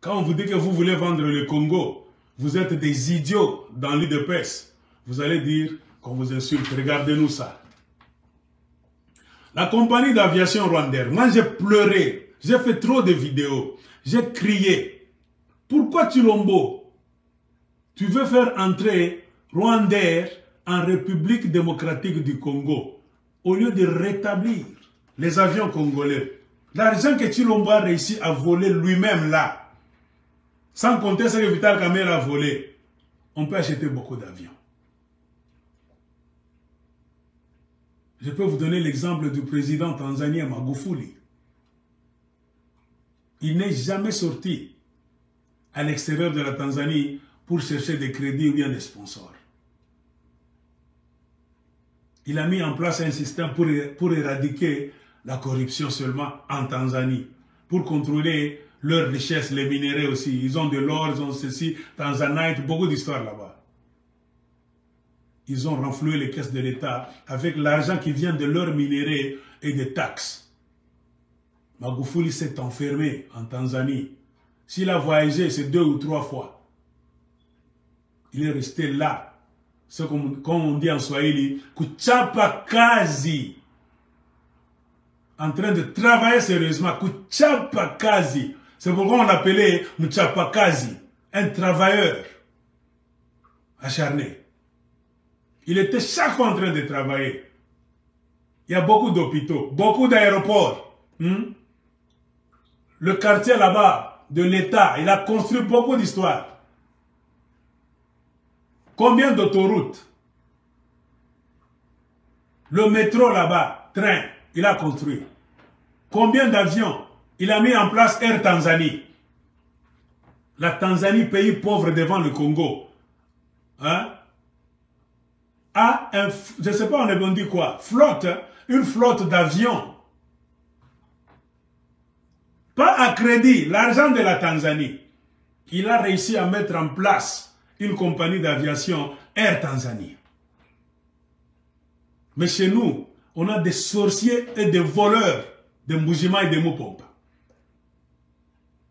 Quand on vous dit que vous voulez vendre le Congo, vous êtes des idiots dans l'UDPS. Vous allez dire qu'on vous insulte. Regardez-nous ça. La compagnie d'aviation rwandaise, moi j'ai pleuré, j'ai fait trop de vidéos, j'ai crié. Pourquoi Tshilombo, tu veux faire entrer Rwandair en République démocratique du Congo au lieu de rétablir les avions congolais? L'argent que Tshilombo a réussi à voler lui-même là, sans compter ce que Vital Kamerhe a volé, on peut acheter beaucoup d'avions. Je peux vous donner l'exemple du président tanzanien Magufuli. Il n'est jamais sorti à l'extérieur de la Tanzanie pour chercher des crédits ou bien des sponsors. Il a mis en place un système pour éradiquer la corruption seulement en Tanzanie, pour contrôler leurs richesses, les minéraux aussi. Ils ont de l'or, ils ont ceci, Tanzanite, beaucoup d'histoires là-bas. Ils ont renfloué les caisses de l'État avec l'argent qui vient de leurs minéraux et des taxes. Magufuli s'est enfermé en Tanzanie. S'il a voyagé, c'est 2 ou 3 fois. Il est resté là. C'est comme on dit en Swahili, kuchapa kazi. En train de travailler sérieusement, kuchapa kazi. C'est pourquoi on l'appelait Mchapa Kazi, un travailleur acharné. Il était chaque fois en train de travailler. Il y a beaucoup d'hôpitaux, beaucoup d'aéroports. Le quartier là-bas de l'État, il a construit beaucoup d'histoires. Combien d'autoroutes? Le métro là-bas, train, il a construit. Combien d'avions? Il a mis en place Air Tanzanie. La Tanzanie, pays pauvre devant le Congo, hein, a un, je ne sais pas on dit quoi, flotte, une flotte d'avions. Pas à crédit, l'argent de la Tanzanie. Il a réussi à mettre en place une compagnie d'aviation Air Tanzanie. Mais chez nous, on a des sorciers et des voleurs de Mbujima et de Mupompa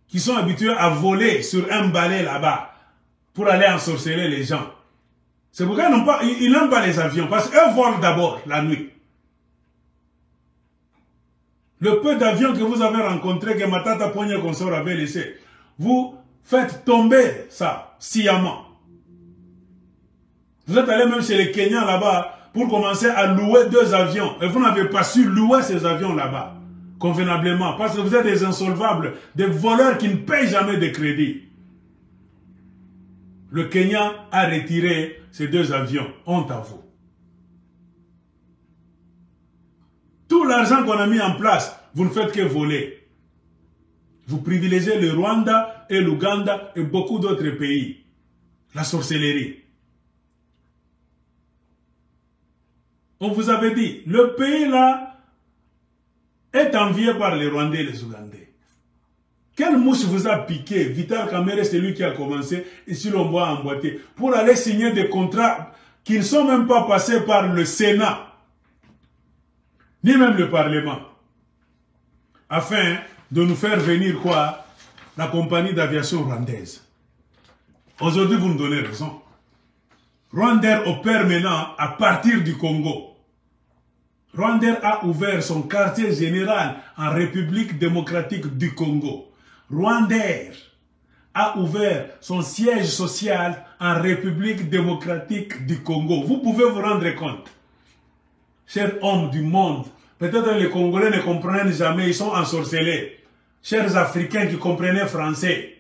qui sont habitués à voler sur un balai là-bas pour aller ensorceler les gens. C'est pourquoi ils n'aiment pas les avions, parce qu'eux volent d'abord la nuit. Le peu d'avions que vous avez rencontrés, que Matata Pogné Consort avait laissé, vous faites tomber ça sciemment. Vous êtes allé même chez les Kenyans là-bas pour commencer à louer 2 avions. Et vous n'avez pas su louer ces avions là-bas convenablement, parce que vous êtes des insolvables, des voleurs qui ne payent jamais de crédit. Le Kenya a retiré ces 2 avions. Honte à vous. Tout l'argent qu'on a mis en place, vous ne faites que voler. Vous privilégiez le Rwanda et l'Ouganda et beaucoup d'autres pays. La sorcellerie. On vous avait dit, le pays là est envié par les Rwandais et les Ougandais. Quelle mouche vous a piqué? Vital Kamerhe, c'est lui qui a commencé, et Tshilombo a emboîté, pour aller signer des contrats qui ne sont même pas passés par le Sénat, ni même le Parlement, afin de nous faire venir quoi? La compagnie d'aviation rwandaise. Aujourd'hui, vous nous donnez raison. Rwandair opère maintenant à partir du Congo. Rwandair a ouvert son quartier général en République démocratique du Congo. Rwandair a ouvert son siège social en République démocratique du Congo. Vous pouvez vous rendre compte, chers hommes du monde, peut-être les Congolais ne comprennent jamais, ils sont ensorcelés. Chers Africains qui comprenaient français,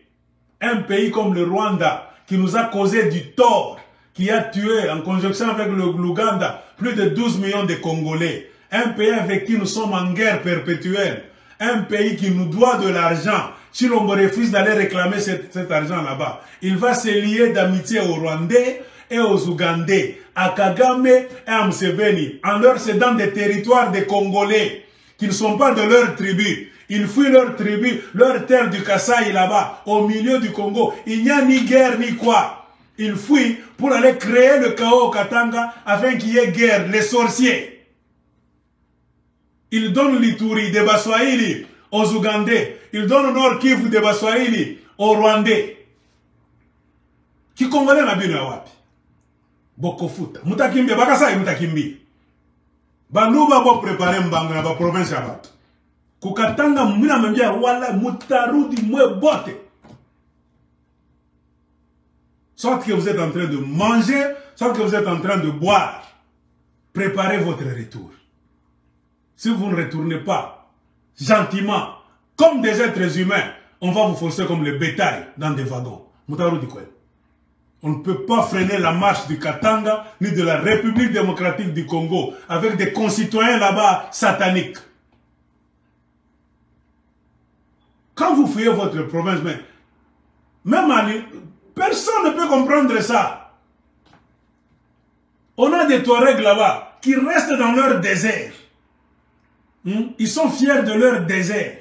un pays comme le Rwanda, qui nous a causé du tort, qui a tué, en conjonction avec l'Ouganda, plus de 12 millions de Congolais. Un pays avec qui nous sommes en guerre perpétuelle. Un pays qui nous doit de l'argent. Tshilombo refuse d'aller réclamer cet argent là-bas. Il va se lier d'amitié aux Rwandais et aux Ougandais, à Kagame et à Museveni. En leur cédant des territoires des Congolais qui ne sont pas de leur tribu. Ils fuient leur tribu, leur terre du Kasaï là-bas, au milieu du Congo. Il n'y a ni guerre ni quoi. Ils fuient pour aller créer le chaos au Katanga afin qu'il y ait guerre, les sorciers. Ils donnent l'Ituri de Baswahili aux Ougandais. Ils donnent Nord Kivu de Baswahili au Rwandais. Qui Congolais n'a bien wapi. Bokofuta. Mutakimbi, bakasa mutakimbi. Baluba bo préparer mbanga na ba province ya bato. Kukatanga muna mbia wala mutarudi mwe bote. Soit que vous êtes en train de manger, soit que vous êtes en train de boire. Préparez votre retour. Si vous ne retournez pas gentiment, comme des êtres humains, on va vous forcer comme le bétail dans des wagons. Mutarudi kwe. On ne peut pas freiner la marche du Katanga ni de la République démocratique du Congo avec des concitoyens là-bas sataniques. Quand vous fouillez votre province, même personne ne peut comprendre ça. On a des Touaregs là-bas qui restent dans leur désert. Ils sont fiers de leur désert.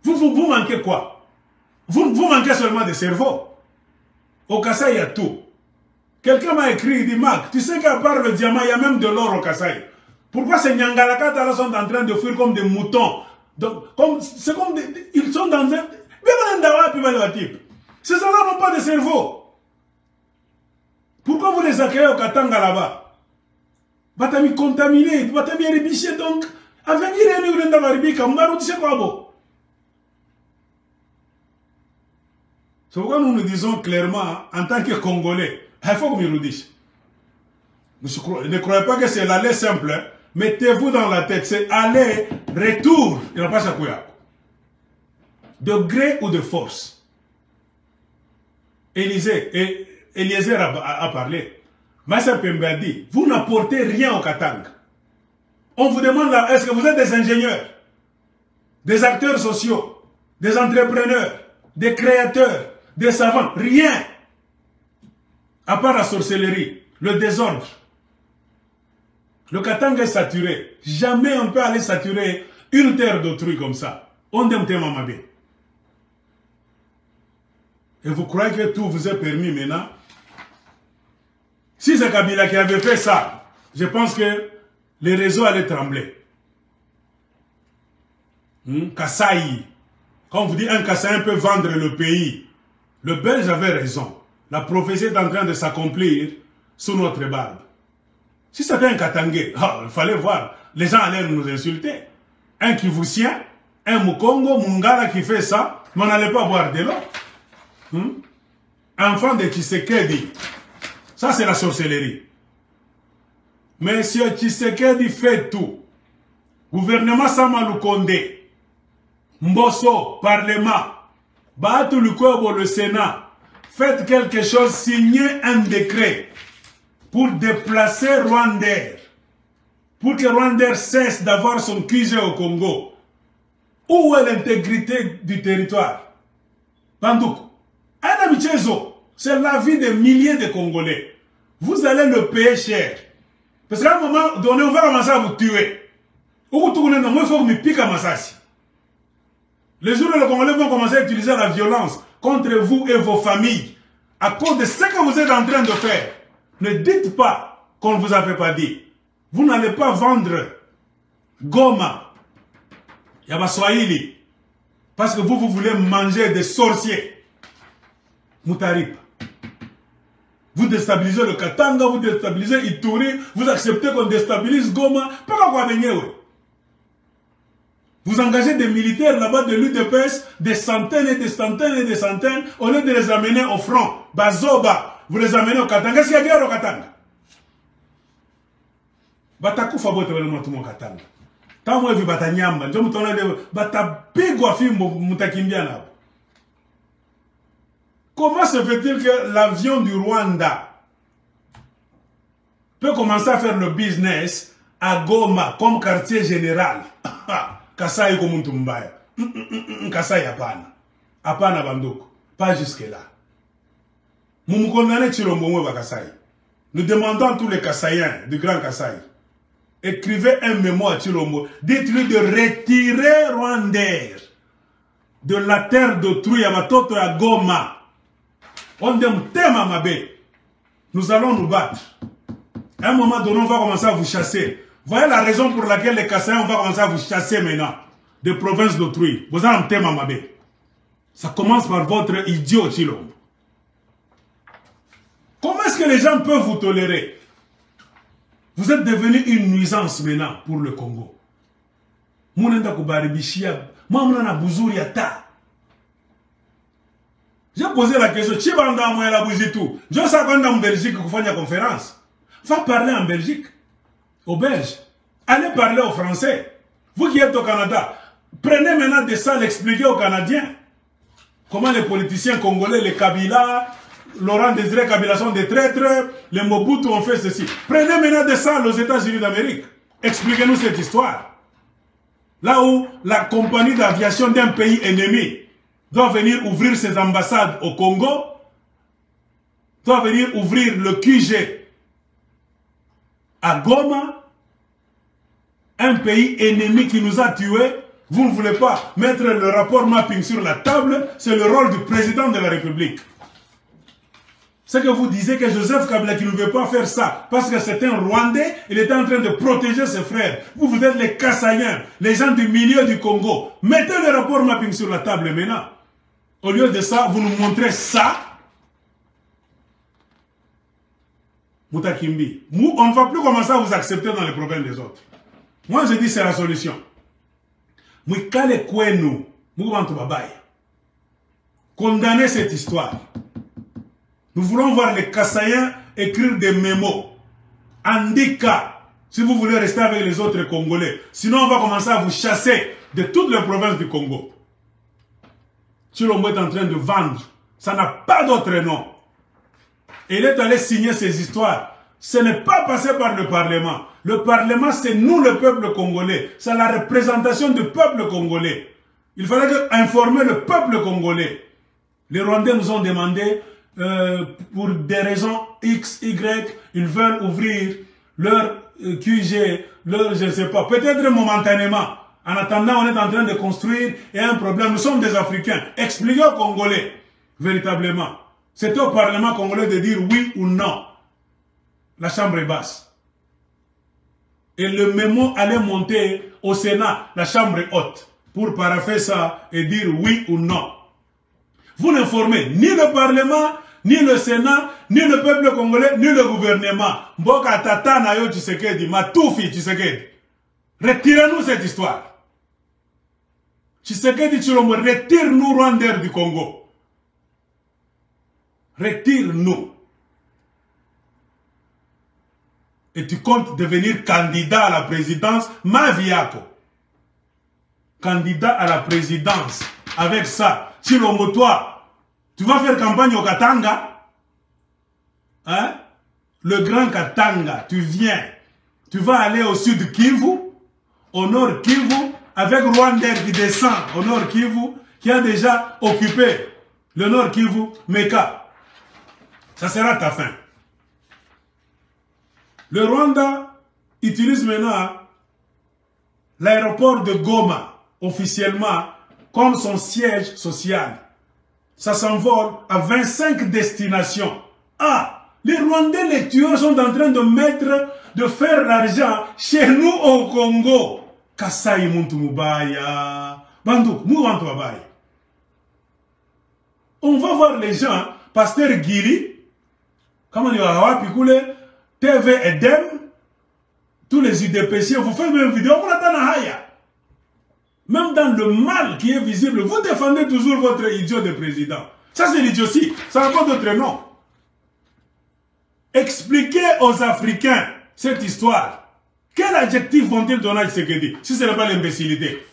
Vous manquez quoi? Vous manquez seulement de cerveau. Au Kasaï, il y a tout. Quelqu'un m'a écrit, il dit, Mac, tu sais qu'à part le diamant, il y a même de l'or au Kasaï. Pourquoi ces Nyangalakata sont en train de fuir comme des moutons? C'est comme des, ils sont dans un... Ces gens-là n'ont pas de cerveau. Pourquoi vous les accueillez au Katanga là-bas? Batami contaminé, batami rébiché, donc, à venir et nous rendons tu sais quoi, bon? C'est pourquoi nous nous disons clairement, en tant que Congolais, il faut que nous le disions. Ne croyez pas que c'est l'aller simple. Hein? Mettez-vous dans la tête, c'est aller, retour. Il n'y a pas ça. De gré ou de force. Eliezer a parlé. Massa Pembe a dit, vous n'apportez rien au Katanga. On vous demande là, est-ce que vous êtes des ingénieurs, des acteurs sociaux, des entrepreneurs, des créateurs, des savants, rien. À part la sorcellerie, le désordre. Le Katanga est saturé. Jamais on peut aller saturer une terre d'autrui comme ça. On demande Mamabé. Et vous croyez que tout vous est permis maintenant? Si c'est Kabila qui avait fait ça, je pense que les réseaux allaient trembler. Kasaï. Quand on vous dit un Kasaïen peut vendre le pays, le Belge avait raison. La prophétie est en train de s'accomplir sous notre barbe. Si c'était un Katangais, il fallait voir. Les gens allaient nous insulter. Un Kivusien, un Mukongo, Mungala qui fait ça, mais on n'allait pas boire de l'eau. Enfant de Tshisekedi. Ça, c'est la sorcellerie. Monsieur Tshisekedi fait tout. Gouvernement Samalukonde, Mbosso, Parlement, Batu Lukobo, le Sénat, faites quelque chose, signez un décret pour déplacer Rwandair, pour que Rwandair cesse d'avoir son QG au Congo. Où est l'intégrité du territoire? Bandouk, c'est la vie de milliers de Congolais. Vous allez le payer cher. Parce qu'à un moment donné, on va commencer à vous tuer. Les jours où les Congolais vont commencer à utiliser la violence contre vous et vos familles, à cause de ce que vous êtes en train de faire, ne dites pas qu'on ne vous avait pas dit. Vous n'allez pas vendre Goma, Yabaswahili, parce que vous voulez manger des sorciers. Moutarip. Vous déstabilisez le Katanga, vous déstabilisez Ituri, vous acceptez qu'on déstabilise Goma. Pourquoi vous engagez des militaires là-bas de l'UDPS, des centaines et des centaines et des centaines, au lieu de les amener au front. Bazoba, vous les amenez au Katanga. Qu'est-ce qu'il y a guerre au Katanga? Batakou fabote wale matumo Katanga. Tamu evi batanyamba. Njo mutona de batapigwa fimbo mutakimbia nabo. Comment se fait-il que l'avion du Rwanda peut commencer à faire le business à Goma comme quartier général? Kasai comme Mtumbaya. Kasai apana. Apana bandoko. Pas jusque-là. Nous condamnons Chilombo Moueba Kasai. Nous demandons à tous les Kasaïens du Grand Kasai. Écrivez un mémoire à Chilombo. Dites-lui de retirer Rwandair de la terre d'autrui à Matoto à Goma. On demande thème Mabé. Nous allons nous battre. À un moment donné, on va commencer à vous chasser. Voyez la raison pour laquelle les Kassaïens vont commencer à vous chasser maintenant des provinces d'autrui. Vous avez un thème Mabé. Ça commence par votre idiot, Tshilombo. Comment est-ce que les gens peuvent vous tolérer? Vous êtes devenu une nuisance maintenant pour le Congo. J'ai posé la question, je sais en Belgique qu'on fait une conférence. Va parler en Belgique, aux Belges. Allez parler aux Français. Vous qui êtes au Canada, prenez maintenant des salles, expliquez aux Canadiens comment les politiciens congolais, les Kabila, Laurent Désiré Kabila sont des traîtres, les Mobutu ont fait ceci. Prenez maintenant des salles aux États-Unis d'Amérique. Expliquez-nous cette histoire. Là où la compagnie d'aviation d'un pays ennemi doit venir ouvrir ses ambassades au Congo, doit venir ouvrir le QG à Goma, un pays ennemi qui nous a tués. Vous ne voulez pas mettre le rapport mapping sur la table, c'est le rôle du président de la République. C'est que vous disiez que Joseph Kabila qui ne veut pas faire ça, parce que c'est un Rwandais, il était en train de protéger ses frères. Vous, vous êtes les Kassaïens, les gens du milieu du Congo. Mettez le rapport mapping sur la table maintenant. Au lieu de ça, vous nous montrez ça. Moutakimbi. On ne va plus commencer à vous accepter dans les problèmes des autres. Moi, je dis c'est la solution. Condamnez cette histoire. Nous voulons voir les Kassaïens écrire des mémos. Andika, si vous voulez rester avec les autres Congolais. Sinon, on va commencer à vous chasser de toutes les provinces du Congo. Tshilombo est en train de vendre. Ça n'a pas d'autre nom. Et il est allé signer ces histoires. Ce n'est pas passé par le Parlement. Le Parlement, c'est nous, le peuple congolais. C'est la représentation du peuple congolais. Il fallait informer le peuple congolais. Les Rwandais nous ont demandé, pour des raisons X, Y, ils veulent ouvrir leur QG, leur, je ne sais pas, peut-être momentanément. En attendant, on est en train de construire et un problème. Nous sommes des Africains. Expliquez aux Congolais, véritablement. C'est au Parlement congolais de dire oui ou non. La chambre est basse. Et le mémo allait monter au Sénat, la chambre est haute, pour paraphrer ça et dire oui ou non. Vous n'informez ni le Parlement, ni le Sénat, ni le peuple congolais, ni le gouvernement. Mboka tata na yo Tshisekedi, Matoufi Tshisekedi. Retirez-nous cette histoire. Tshisekedi Tshilombo, retire-nous Rwandais du Congo. Retire-nous. Et tu comptes devenir candidat à la présidence, Maviako. Candidat à la présidence. Avec ça, Tshilombo, toi, tu vas faire campagne au Katanga. Hein? Le grand Katanga, tu viens. Tu vas aller au sud Kivu, au nord Kivu, avec Rwandais qui descend au nord Kivu, qui a déjà occupé le nord Kivu, Meka. Ça sera ta fin. Le Rwanda utilise maintenant l'aéroport de Goma, officiellement, comme son siège social. Ça s'envole à 25 destinations. Ah, les Rwandais, les tueurs sont en train de faire l'argent chez nous au Congo. Kasai muntu mubaya. Bandou, mouvantu mubaya. On va voir les gens, Pasteur Giri, comment il va Picoulé, TV Edem, tous les UDPC, vous faites même vidéo, on attend à Haya. Même dans le mal qui est visible, vous défendez toujours votre idiot de président. Ça c'est l'idiotie, ça n'a pas d'autre nom. Expliquez aux Africains cette histoire. Quel adjectif vont-ils donner à Tshisekedi si ce n'est pas l'imbécilité?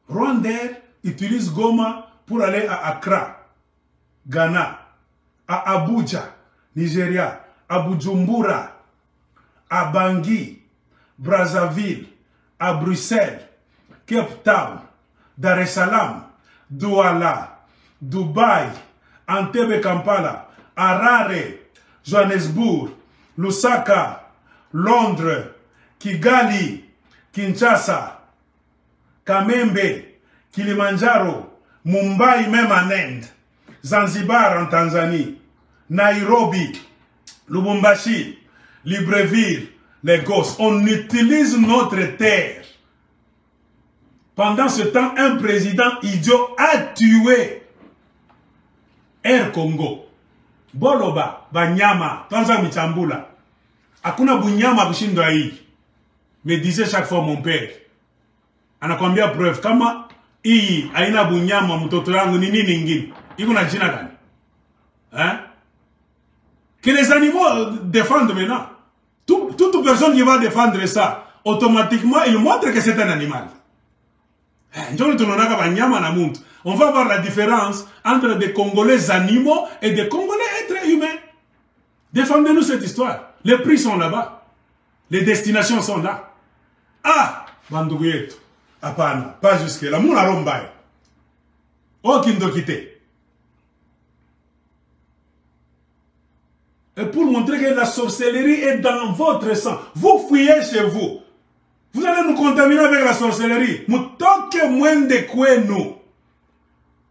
Rwandais utilise Goma pour aller à Accra, Ghana, à Abuja, Nigeria, à Bujumbura, à Bangui, Brazzaville, à Bruxelles, Cape Town, Dar es Salaam, Douala, Dubaï, Entebbe Kampala, Harare, Johannesburg, Lusaka, Londres, Kigali, Kinshasa, Kamembe, Kilimanjaro, Mumbai même en Inde, Zanzibar en Tanzanie, Nairobi, Lubumbashi, Libreville, les gosses. On utilise notre terre. Pendant ce temps, un président idiot a tué Air Congo. Boloba, Banyama, Tanza Michambula. Akuna Bunyama Bushindo hii. Me disait chaque fois mon père. Anakwambia preuve. Kama hii aina Bunyama mtoto yangu ni nini ingine. Iko na jina gani? Hein? Que les animaux défendent maintenant. Toute personne qui va défendre ça, automatiquement, il montre que c'est un animal. On va voir la différence entre des Congolais animaux et des Congolais êtres humains. Défendez-nous cette histoire. Les prix sont là-bas. Les destinations sont là. Ah, Bandougueto. Apana, pas jusque-là. Mouna Rombaye. Okindo Kite. Et pour montrer que la sorcellerie est dans votre sang, vous fouillez chez vous. Vous allez nous contaminer avec la sorcellerie.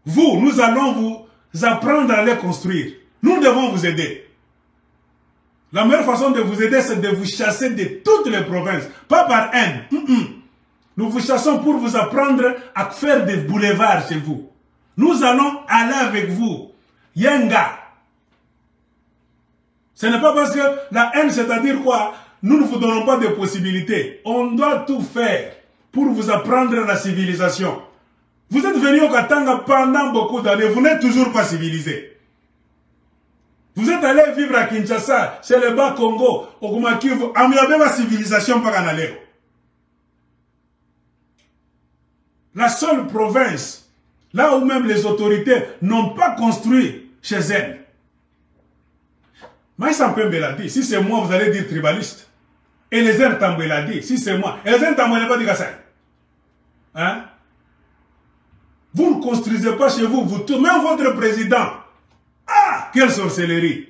Vous, nous allons vous apprendre à les construire. Nous devons vous aider. La meilleure façon de vous aider, c'est de vous chasser de toutes les provinces. Pas par haine. Nous vous chassons pour vous apprendre à faire des boulevards chez vous. Nous allons aller avec vous. Yenga. Ce n'est pas parce que la haine, c'est-à-dire quoi? Nous ne vous donnons pas de possibilités. On doit tout faire pour vous apprendre la civilisation. Vous êtes venus au Katanga pendant beaucoup d'années. Vous n'êtes toujours pas civilisés. Vous êtes allés vivre à Kinshasa, chez les Bas-Congo, au Kumakivu. Il y avait la civilisation par Analéo. La seule province, là où même les autorités n'ont pas construit chez elles. Maïs Mpembe l'a dit, si c'est moi, vous allez dire tribaliste. Et les Tamboué l'a dit, si c'est moi. Et les Tamboué n'a pas dit ça. Hein? Vous ne construisez pas chez vous, même votre président. Ah, quelle sorcellerie!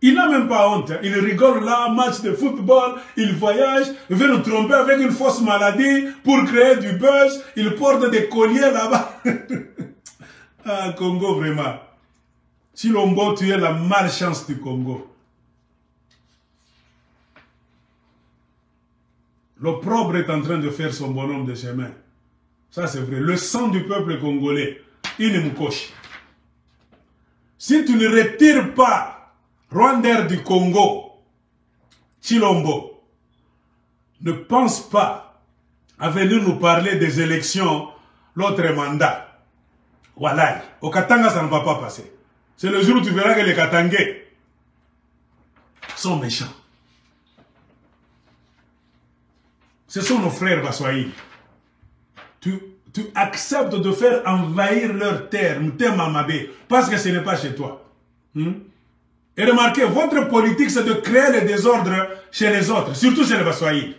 Il n'a même pas honte. Il rigole là, match de football, il voyage, il veut nous tromper avec une fausse maladie pour créer du buzz, il porte des colliers là-bas. Ah, Congo, vraiment. Chilombo, tu es la malchance du Congo. L'opprobre est en train de faire son bonhomme de chemin. Ça, c'est vrai. Le sang du peuple congolais, il me coche. Si tu ne retires pas Rwandais du Congo, Chilombo, ne pense pas à venir nous parler des élections l'autre mandat. Voilà. Au Katanga, ça ne va pas passer. C'est le jour où tu verras que les Katangais sont méchants. Ce sont nos frères Baswahili. Tu acceptes de faire envahir leur terre, parce que ce n'est pas chez toi. Et remarquez, votre politique, c'est de créer le désordre chez les autres, surtout chez les Baswahili.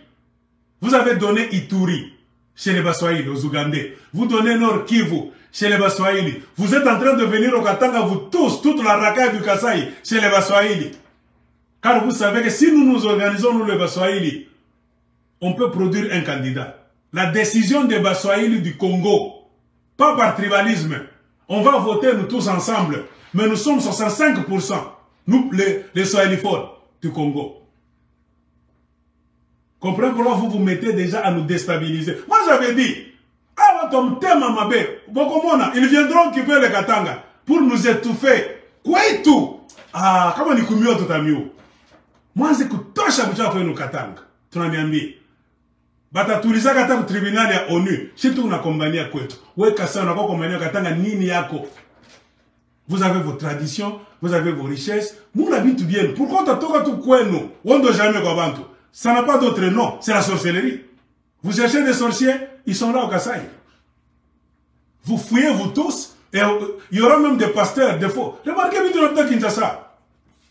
Vous avez donné Ituri chez les Baswahili, aux Ougandais. Vous donnez Nord Kivu chez les Baswahili. Vous êtes en train de venir au Katanga, vous tous, toute la racaille du Kasaï, chez les Baswahili. Car vous savez que si nous nous organisons, nous les Baswahili, on peut produire un candidat. La décision des Baswahili du Congo, pas par tribalisme, on va voter nous tous ensemble, mais nous sommes 65%, nous les Swahiliphones du Congo. Comprenez pourquoi vous vous mettez déjà à nous déstabiliser. Moi j'avais dit, ils viendront occuper le Katanga pour nous étouffer. Quoi et tout? Ah, comment on dit tout à mieux? Moi c'est que toi chaque fois nous Katanga. Tu n'as bien dit. Batatuliza katanga tribunal ya ONU. Surtout on a combien kwetu. Ouais kasa on a combien katanga nini yako. Vous avez vos traditions, vous avez vos richesses. Nous l'habitons bien. Pourquoi tu as tout kwenu? On ne doit jamais quoi bantu. Ça n'a pas d'autre nom. C'est la sorcellerie. Vous cherchez des sorciers, ils sont là au Kasaï. Vous fouillez vous tous, et il y aura même des pasteurs, des faux. Remarquez vite notre Kinshasa.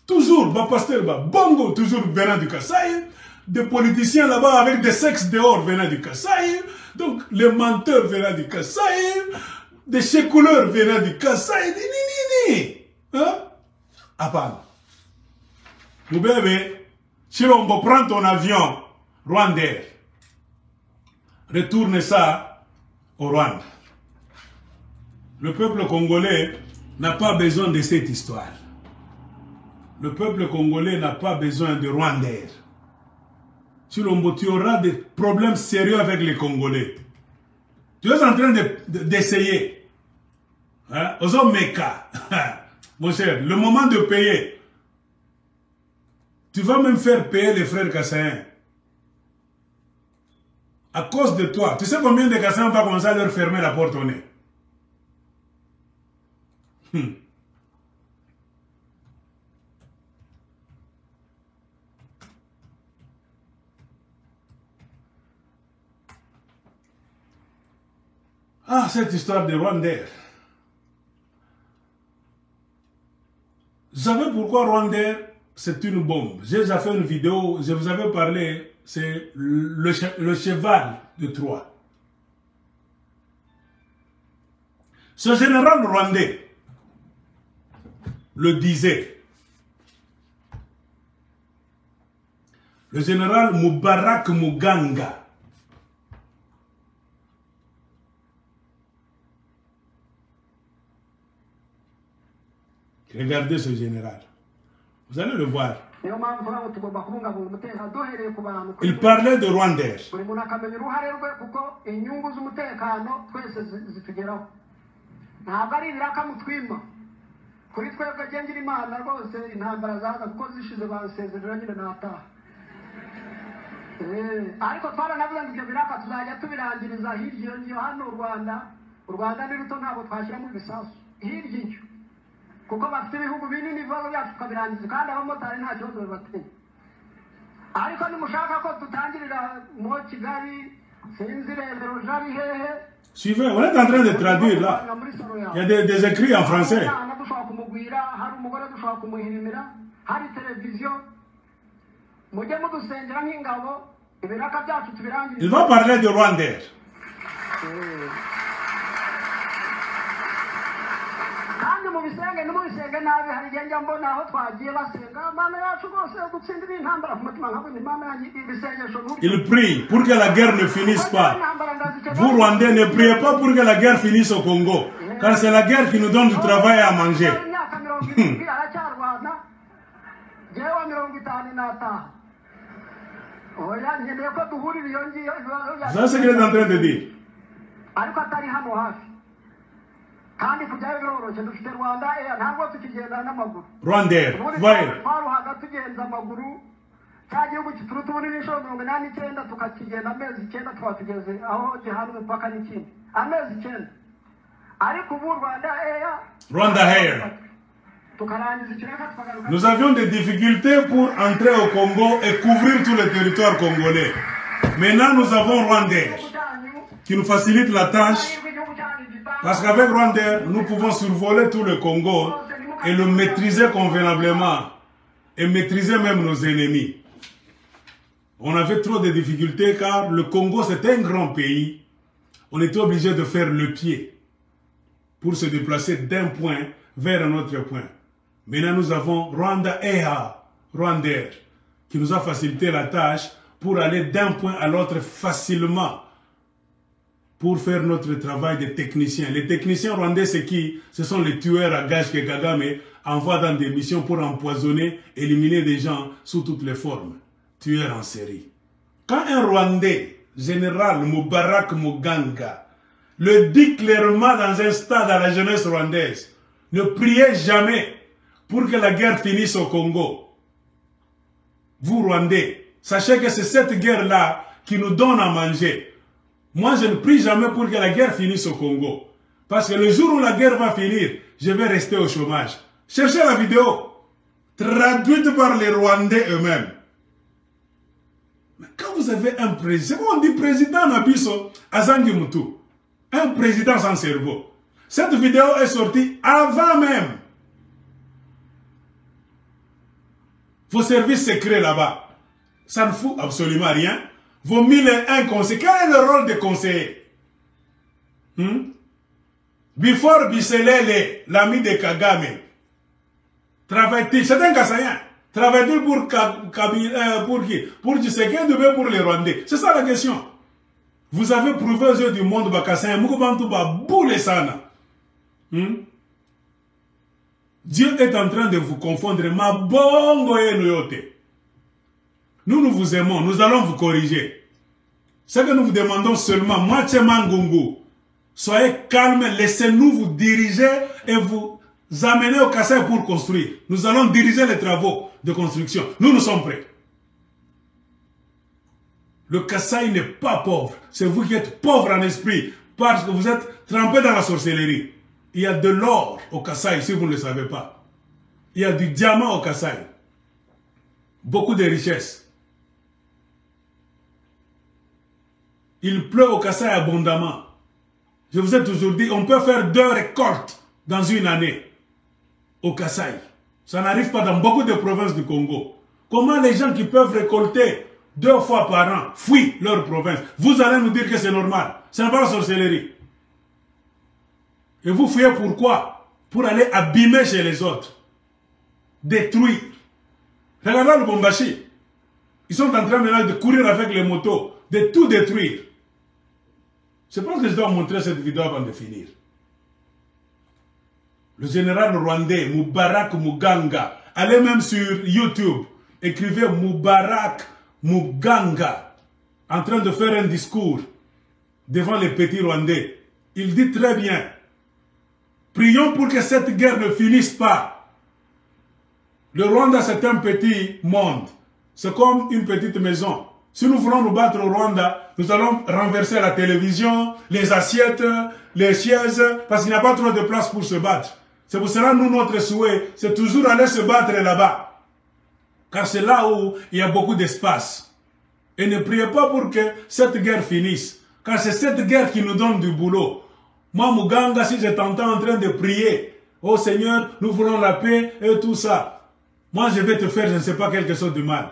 Toujours, pasteur, bongo, toujours venant du Kasaï. Des politiciens là-bas avec des sexes dehors venant du Kasaï. Donc, les menteurs venant du Kasaï. Des chécouleurs venant du Kasaï. Hein? Apana. Mon bébé, si on prend ton avion rwandais, retourne ça au Rwanda. Le peuple congolais n'a pas besoin de cette histoire. Le peuple congolais n'a pas besoin de Rwandais. Chilombo, tu auras des problèmes sérieux avec les Congolais. Tu es en train d'essayer. Hein? Aux hommes méca. Mon cher, le moment de payer. Tu vas même faire payer les frères Kassaïens. À cause de toi. Tu sais combien de Kassaïens va commencer à leur fermer la porte au nez? Ah, cette histoire de Rwandais. Vous savez pourquoi Rwandais, c'est une bombe? J'ai déjà fait une vidéo, je vous avais parlé, c'est le cheval de Troie. Ce général rwandais le disait. Le général Mubarak Muganga. Regardez ce général. Vous allez le voir. Il parlait de Rwandais. kuko bafite ibihugu binini bibazo byacu tukabirangiza kandi abamotari nta kibazo bibateye ariko nimushaka ko tutangirira mu Kigali sinzi rero jari hehe. Suivez, on est en train de traduire là. Il y a des écrits en français. Il va parler de Rwandais. Il prie pour que la guerre ne finisse pas. Vous, Rwandais, ne priez pas pour que la guerre finisse au Congo. Car c'est la guerre qui nous donne du travail à manger. C'est ce qu'il est en train de dire. Rwandais, voyez. Rwanda Air. Nous avions des difficultés pour entrer au Congo et couvrir tout le territoire congolais. Maintenant, nous avons Rwandais qui nous facilite la tâche. Parce qu'avec Rwandais, nous pouvons survoler tout le Congo et le maîtriser convenablement. Et maîtriser même nos ennemis. On avait trop de difficultés car le Congo c'est un grand pays. On était obligé de faire le pied pour se déplacer d'un point vers un autre point. Maintenant nous avons Rwanda Air, Rwandais, qui nous a facilité la tâche pour aller d'un point à l'autre facilement. Pour faire notre travail de technicien. Les techniciens rwandais, c'est qui? Ce sont les tueurs à gages que Kagame envoie dans des missions pour empoisonner, éliminer des gens sous toutes les formes. Tueurs en série. Quand un Rwandais, général Mubarak Muganga, le dit clairement dans un stade à la jeunesse rwandaise, ne priez jamais pour que la guerre finisse au Congo. Vous, Rwandais, sachez que c'est cette guerre-là qui nous donne à manger. Moi, je ne prie jamais pour que la guerre finisse au Congo. Parce que le jour où la guerre va finir, je vais rester au chômage. Cherchez la vidéo, traduite par les Rwandais eux-mêmes. Mais quand vous avez un président, on dit président Nabiso Azangi Moutou, un président sans cerveau. Cette vidéo est sortie avant même vos services secrets là-bas. Ça ne fout absolument rien. Vos 1001 conseillers. Quel est le rôle des conseillers? Before Biselele, l'ami de Kagame, travaille-t-il? C'est un Kassaïen. Travaille-t-il pour qui? Pour Tshisekedi ou pour les Rwandais? C'est ça la question. Vous avez prouvé aux yeux du monde Bakassaïen, Mukubantuba boule sana. Dieu est en train de vous confondre. Ma bongo et noyote. nous vous aimons, nous allons vous corriger. Ce que nous vous demandons seulement, moi, Tchemangungu, soyez calme, laissez-nous vous diriger et vous amener au Kasaï pour construire. Nous allons diriger les travaux de construction. Nous sommes prêts. Le Kasaï n'est pas pauvre. C'est vous qui êtes pauvre en esprit parce que vous êtes trempés dans la sorcellerie. Il y a de l'or au Kasaï, si vous ne le savez pas. Il y a du diamant au Kasaï. Beaucoup de richesses. Il pleut au Kasaï abondamment. Je vous ai toujours dit, on peut faire 2 récoltes dans une année au Kasaï. Ça n'arrive pas dans beaucoup de provinces du Congo. Comment les gens qui peuvent récolter 2 fois par an fuient leur province? Vous allez nous dire que c'est normal. Ce n'est pas la sorcellerie. Et vous fuyez pourquoi? Pour aller abîmer chez les autres. Détruire. Regardez le Bombashi. Ils sont en train maintenant de courir avec les motos, de tout détruire. Je pense que je dois montrer cette vidéo avant de finir. Le général rwandais Moubarak Muganga, allez même sur YouTube, écrivez Moubarak Muganga, en train de faire un discours devant les petits Rwandais. Il dit très bien, prions pour que cette guerre ne finisse pas. Le Rwanda, c'est un petit monde. C'est comme une petite maison. Si nous voulons nous battre au Rwanda, nous allons renverser la télévision, les assiettes, les chaises, parce qu'il n'y a pas trop de place pour se battre. C'est pour cela, nous, notre souhait, c'est toujours aller se battre là-bas. Car c'est là où il y a beaucoup d'espace. Et ne priez pas pour que cette guerre finisse. Car c'est cette guerre qui nous donne du boulot. Moi, Muganga, si je t'entends en train de prier, oh Seigneur, nous voulons la paix et tout ça. Moi, je vais te faire, je ne sais pas, quelque chose de mal.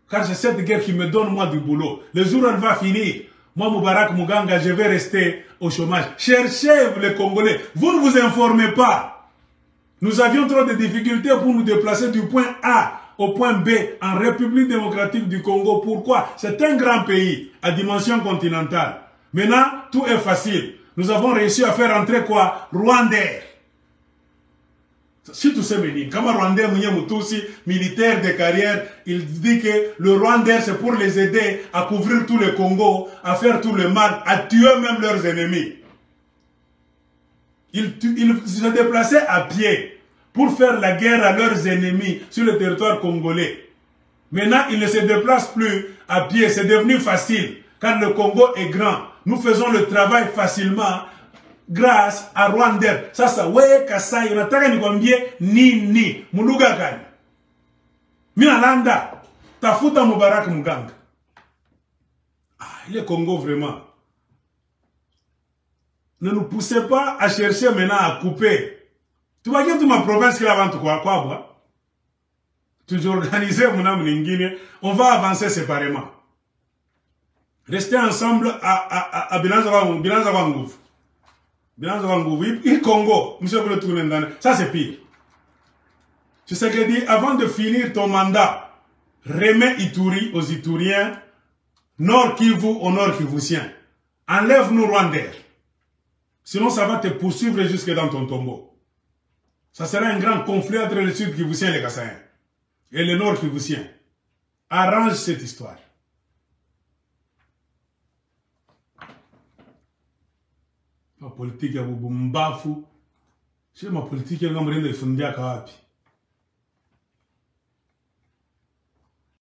Car c'est cette guerre qui me donne, moi, du boulot. Le jour où elle va finir, moi, Moubarak Muganga, je vais rester au chômage. Cherchez les Congolais. Vous ne vous informez pas. Nous avions trop de difficultés pour nous déplacer du point A au point B en République démocratique du Congo. Pourquoi? C'est un grand pays à dimension continentale. Maintenant, tout est facile. Nous avons réussi à faire entrer quoi? Rwandais. Si tout c'est ménique, comme un Rwandais militaire de carrière, il dit que le Rwandais c'est pour les aider à couvrir tout le Congo, à faire tout le mal, à tuer même leurs ennemis. Ils se déplaçaient à pied pour faire la guerre à leurs ennemis sur le territoire congolais. Maintenant, ils ne se déplacent plus à pied, c'est devenu facile, car le Congo est grand. Nous faisons le travail facilement grâce à Rwanda. Sasa wewe Kasai unataka nikwambie nini? Muluga gani? Mina landa tafuta Moubarak Muganga. Il est Congo vraiment. Ne nous poussez pas à chercher maintenant à couper. Tu vois que tu ma province qui avant quoi bois. Tu organiser mon âme n'ingine. On va avancer séparément. Restez ensemble à Bilanza il Congo, monsieur ça c'est pire. Tu sais que dit, avant de finir ton mandat, remets Ituri aux Ituriens, Nord Kivu aux Nord Kivusiens. Enlève-nous Rwandais. Sinon ça va te poursuivre jusque dans ton tombeau. Ça sera un grand conflit entre les Sud Kivusiens et les Kassaïens. Et les Nord Kivusiens. Arrange cette histoire. Ma politique ya bumbafu. C'est ma politique ya ngamrende fundia kawapi.